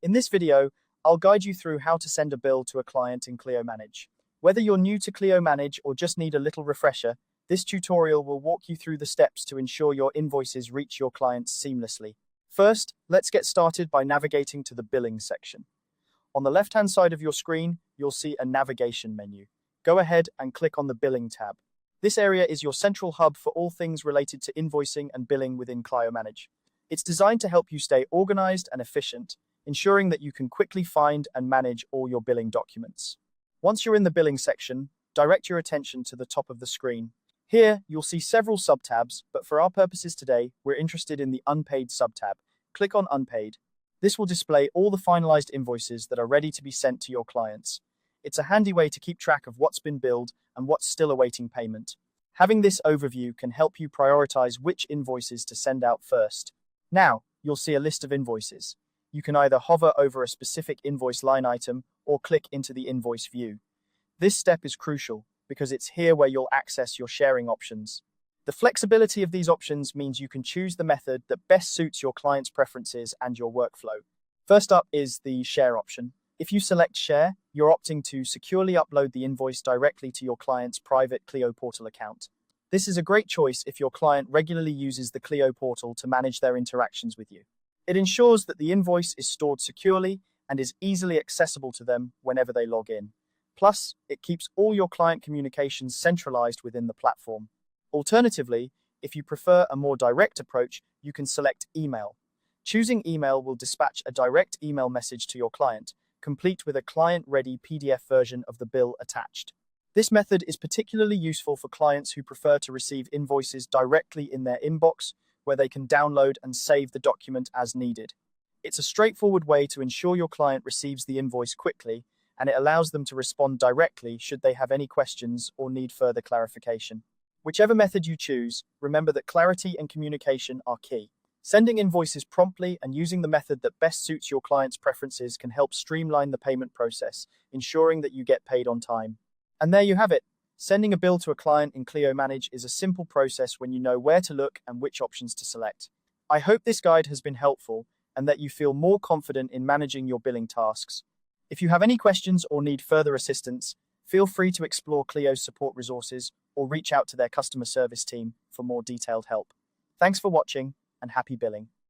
In this video, I'll guide you through how to send a bill to a client in Clio Manage. Whether you're new to Clio Manage or just need a little refresher, this tutorial will walk you through the steps to ensure your invoices reach your clients seamlessly. First, let's get started by navigating to the billing section. On the left-hand side of your screen, you'll see a navigation menu. Go ahead and click on the Billing tab. This area is your central hub for all things related to invoicing and billing within Clio Manage. It's designed to help you stay organized and efficient, ensuring that you can quickly find and manage all your billing documents. Once you're in the billing section, direct your attention to the top of the screen. Here, you'll see several subtabs, but for our purposes today, we're interested in the Unpaid subtab. Click on Unpaid. This will display all the finalized invoices that are ready to be sent to your clients. It's a handy way to keep track of what's been billed and what's still awaiting payment. Having this overview can help you prioritize which invoices to send out first. Now, you'll see a list of invoices. You can either hover over a specific invoice line item or click into the invoice view. This step is crucial because it's here where you'll access your sharing options. The flexibility of these options means you can choose the method that best suits your client's preferences and your workflow. First up is the Share option. If you select Share, you're opting to securely upload the invoice directly to your client's private Clio portal account. This is a great choice if your client regularly uses the Clio portal to manage their interactions with you. It ensures that the invoice is stored securely and is easily accessible to them whenever they log in. Plus, it keeps all your client communications centralized within the platform. Alternatively, if you prefer a more direct approach, you can select Email. Choosing Email will dispatch a direct email message to your client, complete with a client-ready PDF version of the bill attached. This method is particularly useful for clients who prefer to receive invoices directly in their inbox, where they can download and save the document as needed. It's a straightforward way to ensure your client receives the invoice quickly, and it allows them to respond directly should they have any questions or need further clarification. Whichever method you choose, remember that clarity and communication are key. Sending invoices promptly and using the method that best suits your client's preferences can help streamline the payment process, ensuring that you get paid on time. And there you have it. Sending a bill to a client in Clio Manage is a simple process when you know where to look and which options to select. I hope this guide has been helpful and that you feel more confident in managing your billing tasks. If you have any questions or need further assistance, feel free to explore Clio's support resources or reach out to their customer service team for more detailed help. Thanks for watching and happy billing.